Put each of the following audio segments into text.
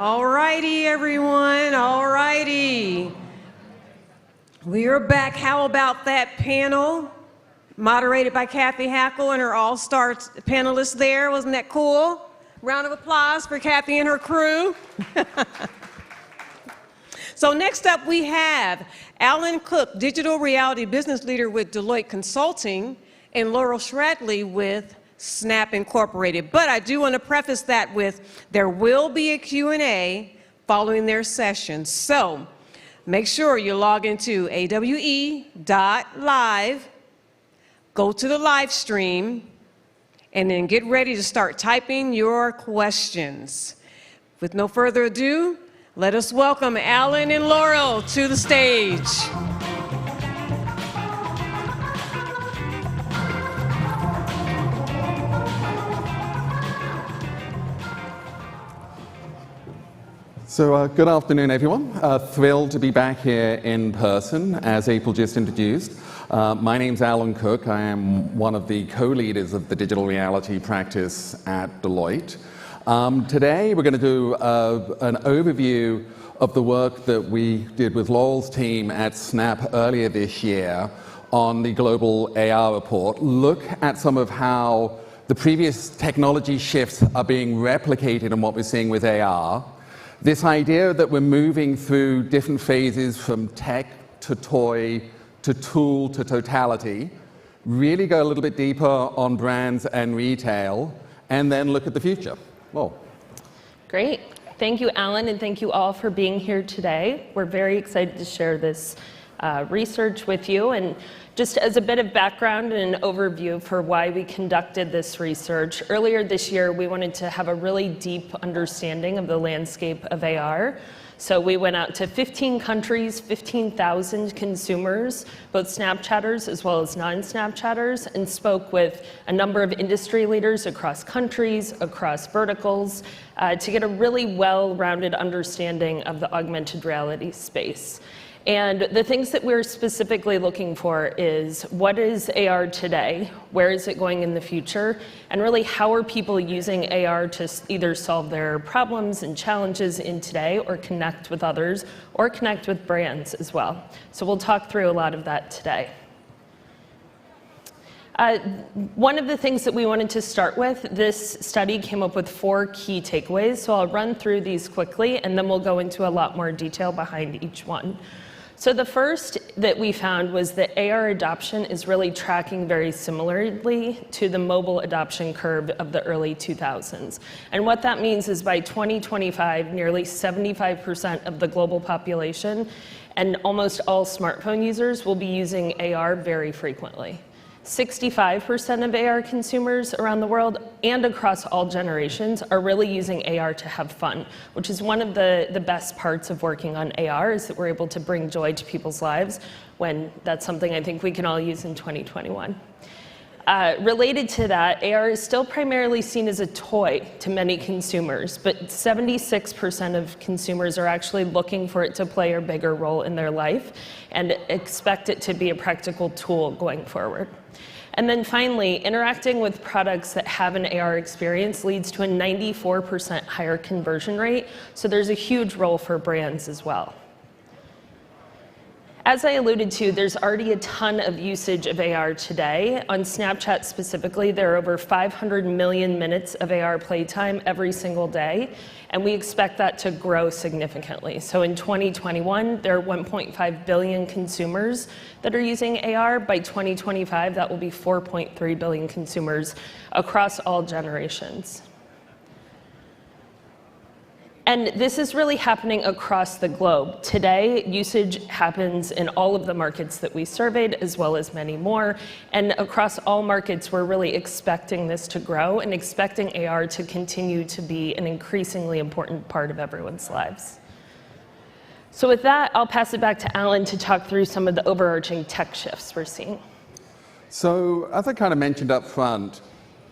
All righty, everyone. All righty. We are back. How about that panel? Moderated by Kathy Hackle and her all-star panelists there. Wasn't that cool? Round of applause for Kathy and her crew. So next up we have Allan Cook, Digital Reality Business Leader with Deloitte Consulting, and Lauryl Schraedly with Snap Incorporated. But I do want to preface that with there will be a Q&A following their session. So make sure you log into awe.live, go to the live stream, and then get ready to start typing your questions. With no further ado, let us welcome Allan and Lauryl to the stage. So good afternoon, everyone. Thrilled to be back here in person, as April just introduced. My name's Allan Cook. I am one of the co-leaders of the digital reality practice at Deloitte. Today, we're going to do an overview of the work that we did with Laurel's team at Snap earlier this year on the Global AR Report. Look at some of how the previous technology shifts are being replicated in what we're seeing with AR. This idea that we're moving through different phases from tech to toy to tool to totality, really go a little bit deeper on brands and retail, and then look at the future. Whoa. Great. Thank you, Allan, and thank you all for being here today. We're very excited to share this research with you. And just as a bit of background and an overview for why we conducted this research, earlier this year we wanted to have a really deep understanding of the landscape of AR. So we went out to 15 countries, 15,000 consumers, both Snapchatters as well as non-Snapchatters, and spoke with a number of industry leaders across countries, across verticals, to get a really well-rounded understanding of the augmented reality space. And the things that we're specifically looking for is what is AR today, where is it going in the future, and really how are people using AR to either solve their problems and challenges in today or connect with others or connect with brands as well. So we'll talk through a lot of that today. One of the things that we wanted to start with, this study came up with 4 key takeaways, so I'll run through these quickly and then we'll go into a lot more detail behind each one. So the first that we found was that AR adoption is really tracking very similarly to the mobile adoption curve of the early 2000s. And what that means is by 2025, nearly 75% of the global population and almost all smartphone users will be using AR very frequently. 65% of AR consumers around the world and across all generations are really using AR to have fun, which is one of the best parts of working on AR, is that we're able to bring joy to people's lives when that's something I think we can all use in 2021. Related to that, AR is still primarily seen as a toy to many consumers, but 76% of consumers are actually looking for it to play a bigger role in their life and expect it to be a practical tool going forward. And then finally, interacting with products that have an AR experience leads to a 94% higher conversion rate, so there's a huge role for brands as well. As I alluded to, there's already a ton of usage of AR today. On Snapchat specifically, there are over 500 million minutes of AR playtime every single day, and we expect that to grow significantly. So in 2021, there are 1.5 billion consumers that are using AR. By 2025, that will be 4.3 billion consumers across all generations. And this is really happening across the globe. Today, usage happens in all of the markets that we surveyed, as well as many more. And across all markets, we're really expecting this to grow and expecting AR to continue to be an increasingly important part of everyone's lives. So with that, I'll pass it back to Allan to talk through some of the overarching tech shifts we're seeing. So as I kind of mentioned up front,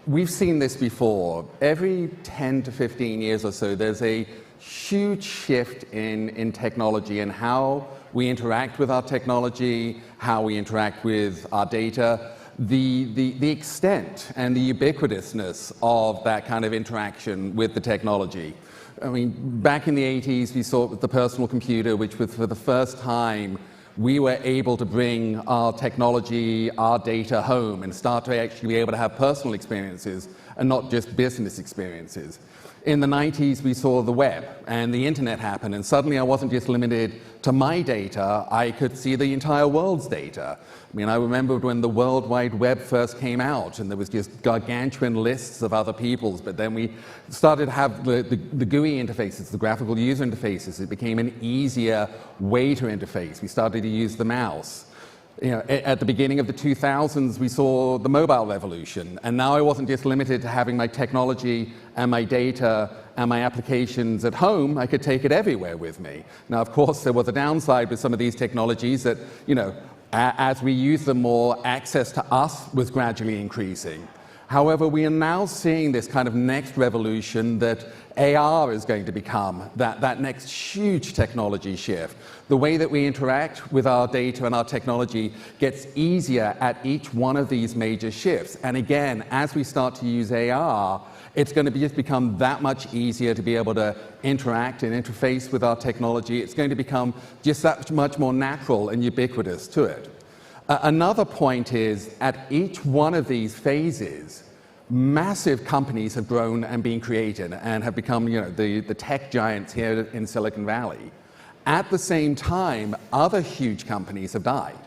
we've seen this before. Every 10 to 15 years or so, there's a huge shift in technology and how we interact with our technology, how we interact with our data, the extent and the ubiquitousness of that kind of interaction with the technology. I mean, back in the 80s, we saw it with the personal computer, which was for the first time we were able to bring our technology, our data home and start to actually be able to have personal experiences and not just business experiences. In the 90s, we saw the web and the internet happen, and suddenly I wasn't just limited to my data, I could see the entire world's data. I mean, I remember when the World Wide Web first came out, and there was just gargantuan lists of other people's, but then we started to have the GUI interfaces, the graphical user interfaces. It became an easier way to interface. We started to use the mouse. You know, at the beginning of the 2000s, we saw the mobile revolution, and now I wasn't just limited to having my technology and my data and my applications at home. I could take it everywhere with me. Now, of course, there was a downside with some of these technologies that, you know, as we use them more, access to us was gradually increasing. However, we are now seeing this kind of next revolution that AR is going to become, that next huge technology shift. The way that we interact with our data and our technology gets easier at each one of these major shifts. And again, as we start to use AR, it's going to just become that much easier to be able to interact and interface with our technology. It's going to become just that much more natural and ubiquitous to it. Another point is, at each one of these phases, massive companies have grown and been created and have become, you know, the tech giants here in Silicon Valley. At the same time, other huge companies have died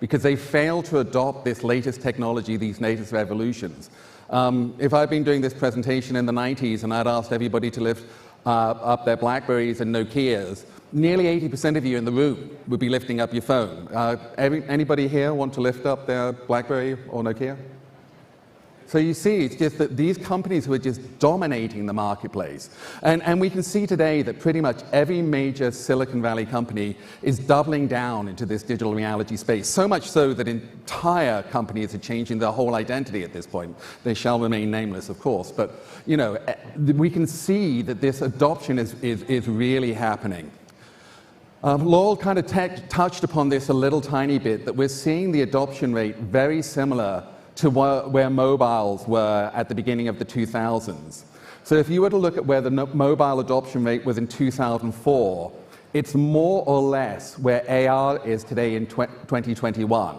because they failed to adopt this latest technology, these latest revolutions. If I'd been doing this presentation in the 90s and I'd asked everybody to lift up their BlackBerries and Nokias, nearly 80% of you in the room would be lifting up your phone. Anybody here want to lift up their BlackBerry or Nokia? So you see, it's just that these companies were just dominating the marketplace. And we can see today that pretty much every major Silicon Valley company is doubling down into this digital reality space, so much so that entire companies are changing their whole identity at this point. They shall remain nameless, of course, but you know, we can see that this adoption is really happening. Lauryl kind of touched upon this a little tiny bit, that we're seeing the adoption rate very similar to where mobiles were at the beginning of the 2000s. So if you were to look at where the mobile adoption rate was in 2004, it's more or less where AR is today in 2021.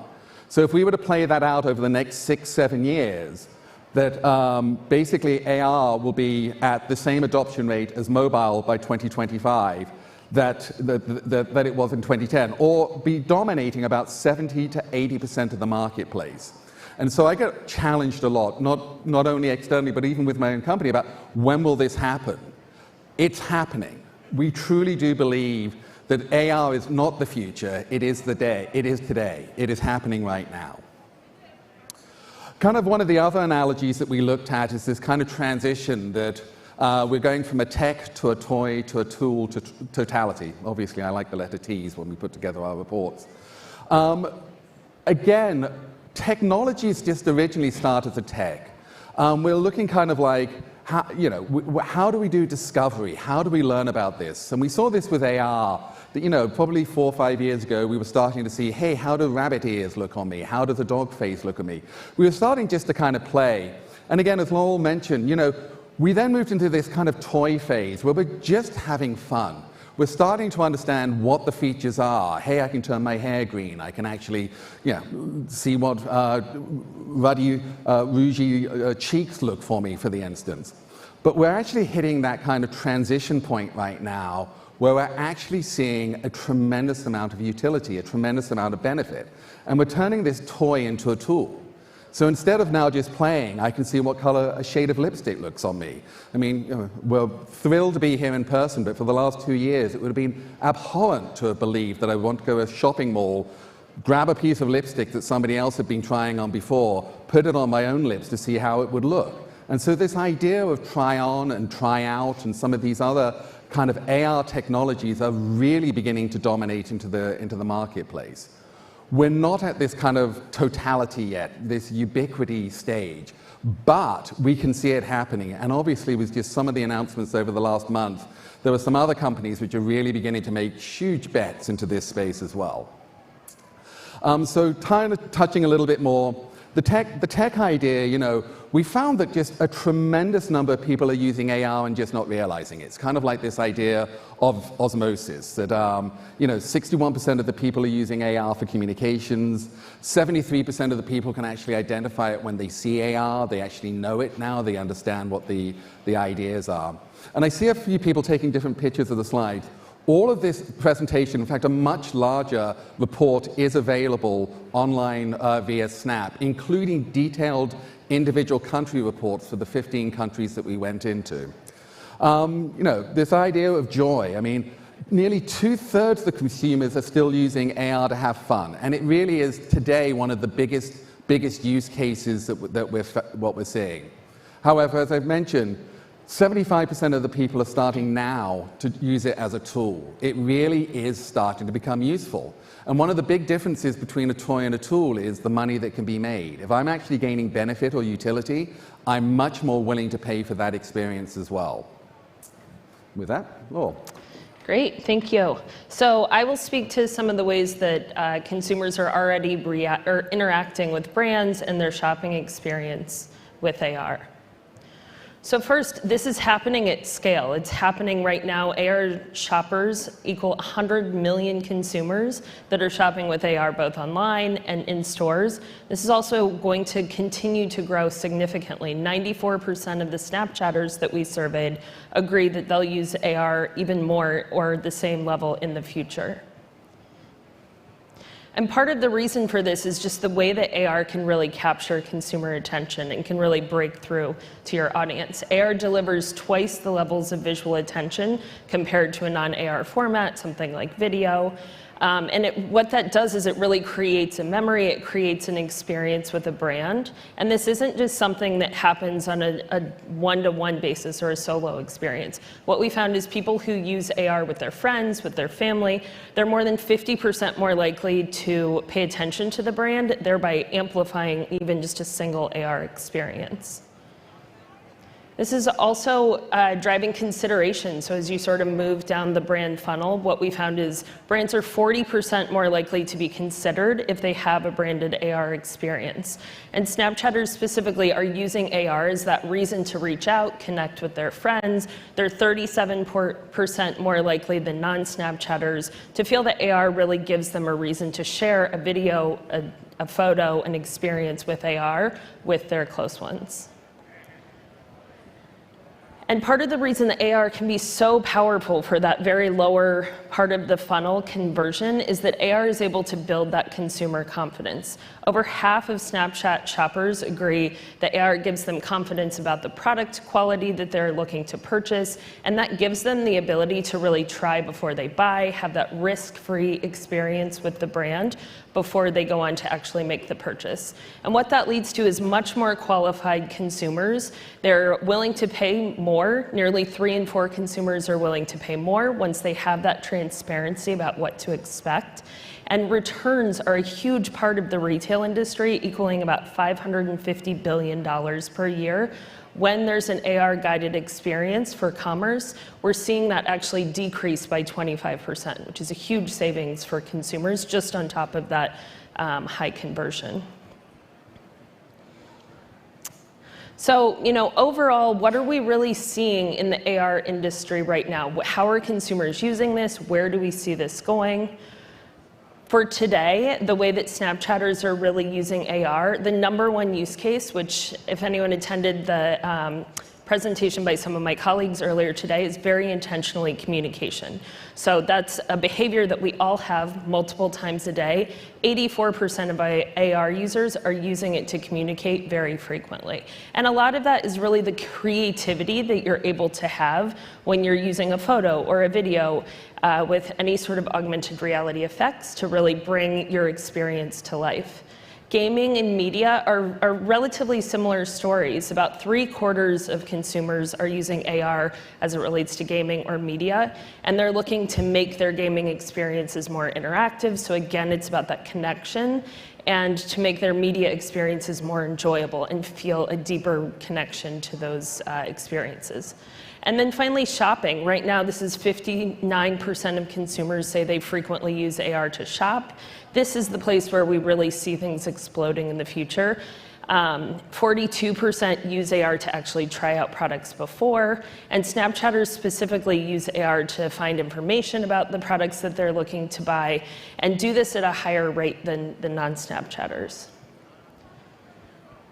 So if we were to play that out over the next 6-7 years, that basically AR will be at the same adoption rate as mobile by 2025 that it was in 2010, or be dominating about 70 to 80% of the marketplace. And so I get challenged a lot, not only externally, but even with my own company, about when will this happen? It's happening. We truly do believe that AR is not the future, it is today. It is happening right now. Kind of one of the other analogies that we looked at is this kind of transition that we're going from a tech to a toy to a tool to totality. Obviously, I like the letter T's when we put together our reports. Again, technologies just originally started as a tech. We're looking kind of like, how do we do discovery? How do we learn about this? And we saw this with AR, that, probably 4 or 5 years ago, we were starting to see, hey, how do rabbit ears look on me? How does a dog face look at me? We were starting just to kind of play. And again, as Lauryl mentioned, we then moved into this kind of toy phase where we're just having fun. We're starting to understand what the features are. Hey, I can turn my hair green. I can actually see what ruddy, rougey cheeks look for me, for the instance. But we're actually hitting that kind of transition point right now where we're actually seeing a tremendous amount of utility, a tremendous amount of benefit. And we're turning this toy into a tool. So instead of now just playing, I can see what color a shade of lipstick looks on me. I mean, we're thrilled to be here in person, but for the last 2 years, it would have been abhorrent to have believed that I want to go to a shopping mall, grab a piece of lipstick that somebody else had been trying on before, put it on my own lips to see how it would look. And so this idea of try on and try out and some of these other kind of AR technologies are really beginning to dominate into the marketplace. We're not at this kind of totality yet, this ubiquity stage, but we can see it happening. And obviously, with just some of the announcements over the last month, there were some other companies which are really beginning to make huge bets into this space as well. So kind of touching a little bit more, the tech idea, you know, we found that just a tremendous number of people are using AR and just not realizing it. It's kind of like this idea of osmosis, that, you know, 61% of the people are using AR for communications, 73% of the people can actually identify it when they see AR, they actually know it now, they understand what the ideas are. And I see a few people taking different pictures of the slide. All of this presentation, in fact, a much larger report is available online via Snap, including detailed individual country reports for the 15 countries that we went into. You know, this idea of joy, I mean, nearly 2/3 of the consumers are still using AR to have fun, and it really is today one of the biggest use cases that we're seeing. However, as I've mentioned, 75% of the people are starting now to use it as a tool. It really is starting to become useful. And one of the big differences between a toy and a tool is the money that can be made. If I'm actually gaining benefit or utility, I'm much more willing to pay for that experience as well. With that, Lauryl. Great, thank you. So I will speak to some of the ways that consumers are already interacting with brands and their shopping experience with AR. So first, this is happening at scale. It's happening right now. AR shoppers equal 100 million consumers that are shopping with AR both online and in stores. This is also going to continue to grow significantly. 94% of the Snapchatters that we surveyed agree that they'll use AR even more or the same level in the future. And part of the reason for this is just the way that AR can really capture consumer attention and can really break through to your audience. AR delivers twice the levels of visual attention compared to a non-AR format, something like video. And what that does is it really creates a memory, it creates an experience with a brand. And this isn't just something that happens on a one-to-one basis or a solo experience. What we found is people who use AR with their friends, with their family, they're more than 50% more likely to pay attention to the brand, thereby amplifying even just a single AR experience. This is also driving consideration. So as you sort of move down the brand funnel, what we found is brands are 40% more likely to be considered if they have a branded AR experience. And Snapchatters specifically are using AR as that reason to reach out, connect with their friends. They're 37% more likely than non-Snapchatters to feel that AR really gives them a reason to share a video, a photo, an experience with AR with their close ones. And part of the reason that AR can be so powerful for that very lower part of the funnel conversion is that AR is able to build that consumer confidence. Over half of Snapchat shoppers agree that AR gives them confidence about the product quality that they're looking to purchase, and that gives them the ability to really try before they buy, have that risk-free experience with the brand before they go on to actually make the purchase. And what that leads to is much more qualified consumers. They're willing to pay more. Nearly 3 in 4 consumers are willing to pay more once they have that transparency about what to expect. And returns are a huge part of the retail industry, equaling about $550 billion per year. When there's an AR-guided experience for commerce, we're seeing that actually decrease by 25%, which is a huge savings for consumers just on top of that high conversion. So, you know, overall, what are we really seeing in the AR industry right now? How are consumers using this? Where do we see this going? For today, the way that Snapchatters are really using AR, the #1 use case, which if anyone attended the presentation by some of my colleagues earlier today, is very intentionally communication. So that's a behavior that we all have multiple times a day. 84% of AR users are using it to communicate very frequently. And a lot of that is really the creativity that you're able to have when you're using a photo or a video with any sort of augmented reality effects to really bring your experience to life. Gaming and media are relatively similar stories. About 3/4 of consumers are using AR as it relates to gaming or media, and they're looking to make their gaming experiences more interactive. So again, it's about that connection and to make their media experiences more enjoyable and feel a deeper connection to those experiences. And then finally, shopping. Right now, this is 59% of consumers say they frequently use AR to shop. This is the place where we really see things exploding in the future. 42% use AR to actually try out products before, and Snapchatters specifically use AR to find information about the products that they're looking to buy, and do this at a higher rate than the non-Snapchatters.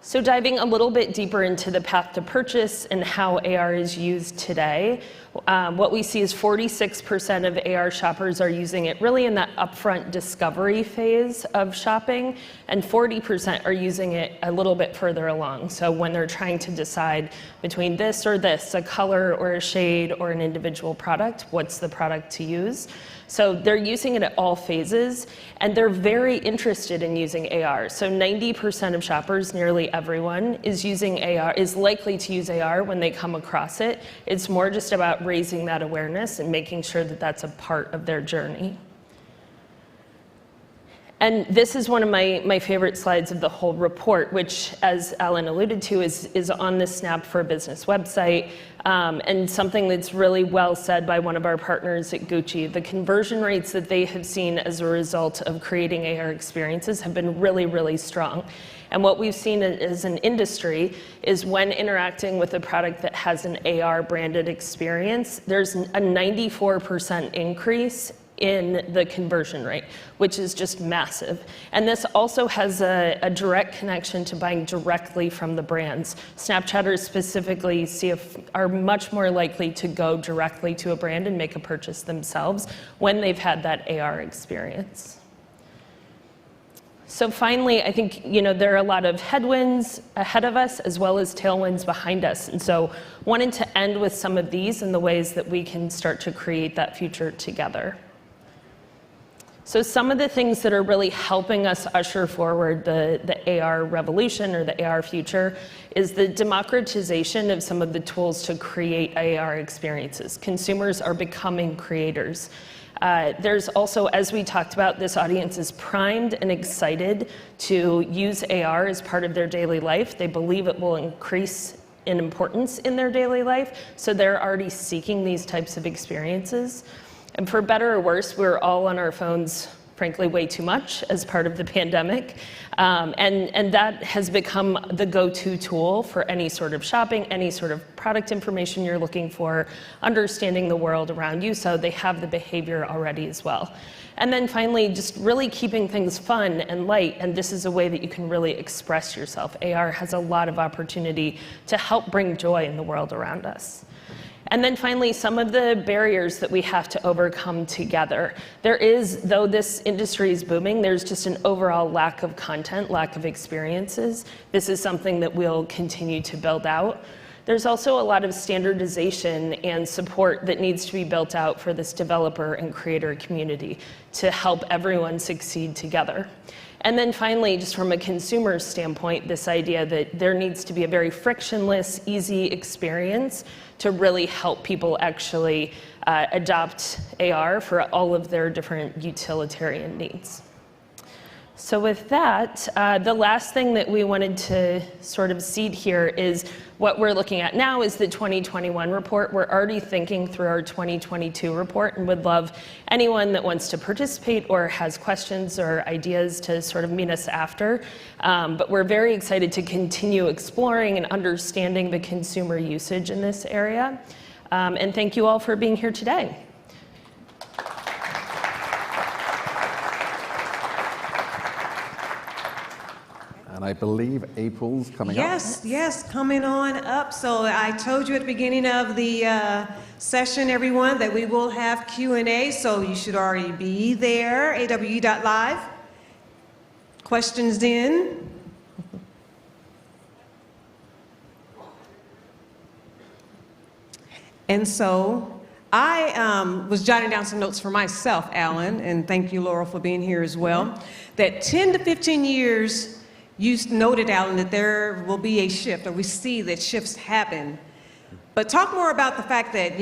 So diving a little bit deeper into the path to purchase and how AR is used today, what we see is 46% of AR shoppers are using it really in that upfront discovery phase of shopping, and 40% are using it a little bit further along. So when they're trying to decide between this or this, a color or a shade or an individual product, what's the product to use? So they're using it at all phases, and they're very interested in using AR. So 90% of shoppers, nearly everyone, is using AR, is likely to use AR when they come across it. It's more just about raising that awareness and making sure that that's a part of their journey. And this is one of my favorite slides of the whole report, which, as Allan alluded to, is on the Snap for Business website, and something that's really well said by one of our partners at Gucci. The conversion rates that they have seen as a result of creating AR experiences have been really, really strong. And what we've seen as an industry is when interacting with a product that has an AR branded experience, there's a 94% increase in the conversion rate, which is just massive. And this also has a direct connection to buying directly from the brands. Snapchatters specifically are much more likely to go directly to a brand and make a purchase themselves when they've had that AR experience. So finally, I think there are a lot of headwinds ahead of us as well as tailwinds behind us. And so wanted to end with some of these and the ways that we can start to create that future together. So some of the things that are really helping us usher forward the AR revolution or the AR future is the democratization of some of the tools to create AR experiences. Consumers are becoming creators. There's also, as we talked about, this audience is primed and excited to use AR as part of their daily life. They believe it will increase in importance in their daily life, so they're already seeking these types of experiences. And for better or worse, we're all on our phones, frankly, way too much as part of the pandemic. And that has become the go-to tool for any sort of shopping, any sort of product information you're looking for, understanding the world around you, so they have the behavior already as well. And then finally, just really keeping things fun and light, and this is a way that you can really express yourself. AR has a lot of opportunity to help bring joy in the world around us. And then finally, some of the barriers that we have to overcome together. There is, though this industry is booming, there's just an overall lack of content, lack of experiences. This is something that we'll continue to build out. There's also a lot of standardization and support that needs to be built out for this developer and creator community to help everyone succeed together. And then finally, just from a consumer standpoint, this idea that there needs to be a very frictionless, easy experience to really help people actually adopt AR for all of their different utilitarian needs. So with that, the last thing that we wanted to sort of seed here is what we're looking at now is the 2021 report. We're already thinking through our 2022 report and would love anyone that wants to participate or has questions or ideas to sort of meet us after. But we're very excited to continue exploring and understanding the consumer usage in this area. And thank you all for being here today. And I believe April's coming up. Yes, coming on up. So I told you at the beginning of the session, everyone, that we will have Q&A, so you should already be there, awe.live. Questions in? And so I was jotting down some notes for myself, Allan, and thank you, Lauryl, for being here as well, that 10 to 15 years, you noted, Allan, that there will be a shift, or we see that shifts happen. But talk more about the fact that,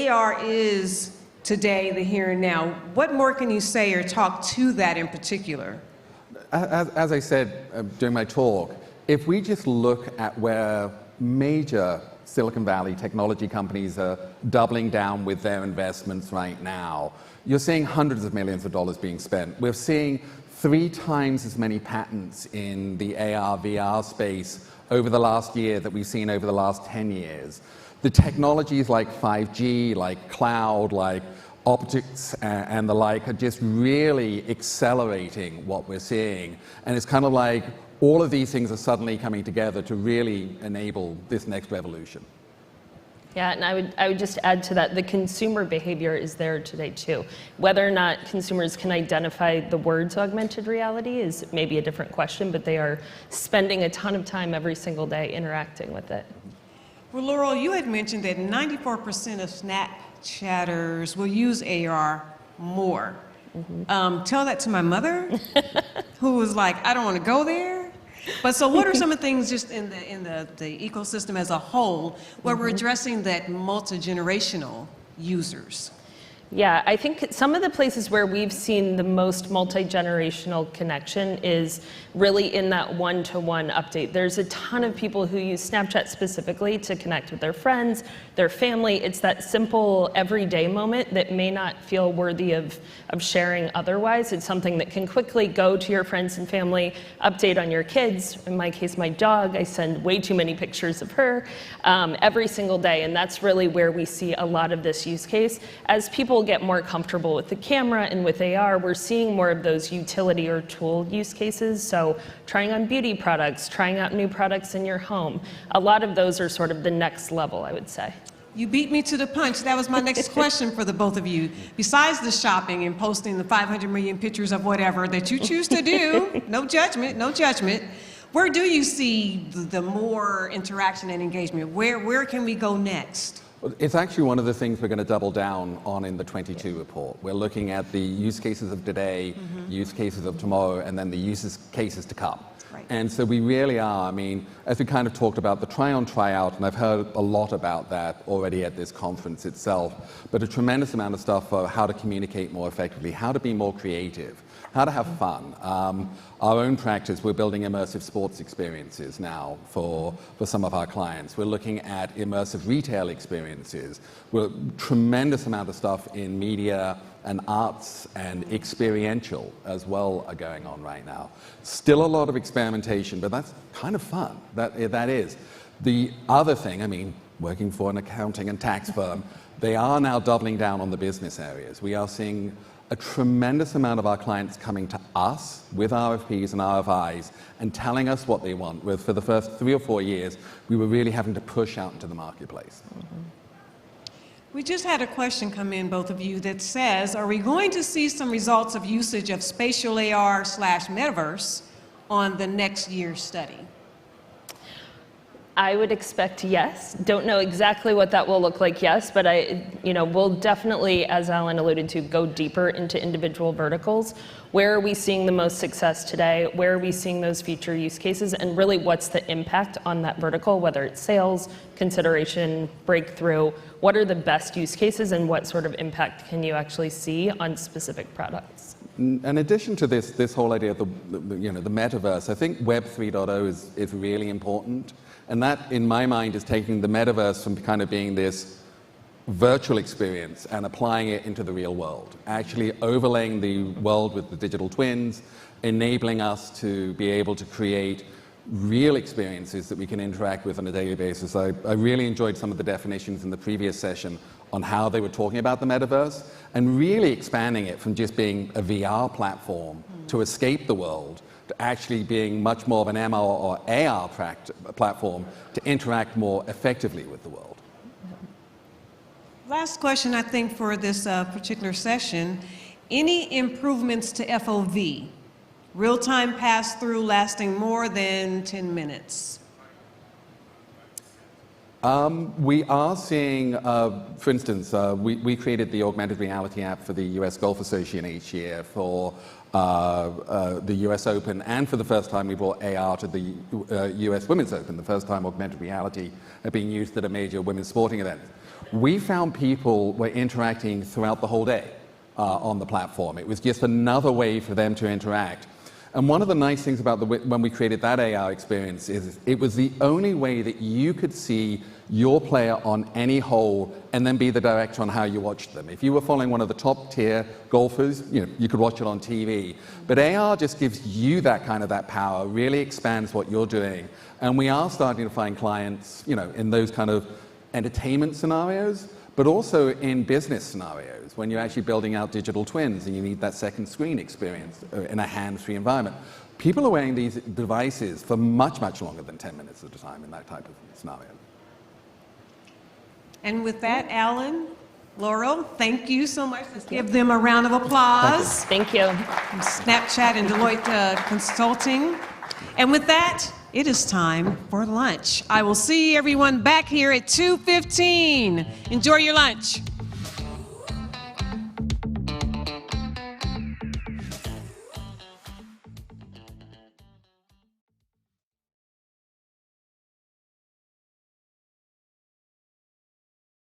AR is today, the here and now. What more can you say or talk to that in particular? As I said during my talk, if we just look at where major Silicon Valley technology companies are doubling down with their investments right now, you're seeing hundreds of millions of dollars being spent. We're seeing 3 times as many patents in the AR, VR space over the last year that we've seen over the last 10 years. The technologies like 5G, like cloud, like optics and the like are just really accelerating what we're seeing. And it's kind of like all of these things are suddenly coming together to really enable this next revolution. Yeah, and I would just add to that, the consumer behavior is there today too. Whether or not consumers can identify the words augmented reality is maybe a different question, but they are spending a ton of time every single day interacting with it. Well, Lauryl, you had mentioned that 94% of Snapchatters will use AR more. Tell that to my mother, who was like, I don't want to go there. But so what are some of the things just in the ecosystem as a whole where we're addressing that multi-generational users? Yeah, I think some of the places where we've seen the most multi-generational connection is really in that one-to-one update. There's a ton of people who use Snapchat specifically to connect with their friends, their family. It's that simple everyday moment that may not feel worthy of sharing otherwise. It's something that can quickly go to your friends and family, update on your kids. In my case, my dog, I send way too many pictures of her every single day, and that's really where we see a lot of this use case. As people get more comfortable with the camera and with AR, we're seeing more of those utility or tool use cases. So trying on beauty products, trying out new products in your home. A lot of those are sort of the next level, I would say. You beat me to the punch. That was my next question for the both of you. Besides the shopping and posting the 500 million pictures of whatever that you choose to do, no judgment, no judgment, where do you see the more interaction and engagement? Where can we go next? It's actually one of the things we're going to double down on in the 22 report. We're looking at the use cases of today, use cases of tomorrow, and then the use cases to come. Right. And so we really are, I mean, as we kind of talked about the try-on, try-out, and I've heard a lot about that already at this conference itself, but a tremendous amount of stuff for how to communicate more effectively, how to be more creative, how to have fun. Our own practice, we're building immersive sports experiences now for some of our clients. We're looking at immersive retail experiences. We're tremendous amount of stuff in media and arts and experiential as well are going on right now. Still a lot of experimentation, but that's kind of fun. That is. The other thing, I mean, working for an accounting and tax firm, they are now doubling down on the business areas. We are seeing a tremendous amount of our clients coming to us with RFPs and RFIs and telling us what they want. Where for the first 3 or 4 years, we were really having to push out into the marketplace. We just had a question come in, both of you, that says, are we going to see some results of usage of spatial AR/metaverse on the next year's study? I would expect yes. Don't know exactly what that will look like, yes, but we'll definitely, as Allan alluded to, go deeper into individual verticals. Where are we seeing the most success today? Where are we seeing those feature use cases? And really, what's the impact on that vertical, whether it's sales, consideration, breakthrough? What are the best use cases, and what sort of impact can you actually see on specific products? In addition to this whole idea of the metaverse, I think Web 3.0 is really important. And that, in my mind, is taking the metaverse from kind of being this virtual experience and applying it into the real world, actually overlaying the world with the digital twins, enabling us to be able to create real experiences that we can interact with on a daily basis. I really enjoyed some of the definitions in the previous session on how they were talking about the metaverse and really expanding it from just being a VR platform to escape the world to actually being much more of an MR or AR platform to interact more effectively with the world. Last question, I think, for this particular session. Any improvements to FOV? Real-time pass-through lasting more than 10 minutes? We are seeing, for instance, we created the augmented reality app for the US Golf Association each year for the US Open, and for the first time we brought AR to the US Women's Open, the first time augmented reality had been used at a major women's sporting event. We found people were interacting throughout the whole day on the platform. It was just another way for them to interact. And one of the nice things about when we created that AR experience is it was the only way that you could see your player on any hole and then be the director on how you watched them. If you were following one of the top tier golfers, you could watch it on TV. But AR just gives you that power, really expands what you're doing. And we are starting to find clients, in those kind of entertainment scenarios, but also in business scenarios when you're actually building out digital twins and you need that second screen experience in a hands-free environment. People are wearing these devices for much, much longer than 10 minutes at a time in that type of scenario. And with that, Allan, Lauryl, thank you so much. Let's give them a round of applause. Thank you. From Snapchat and Deloitte Consulting. And with that, it is time for lunch. I will see everyone back here at 2:15. Enjoy your lunch.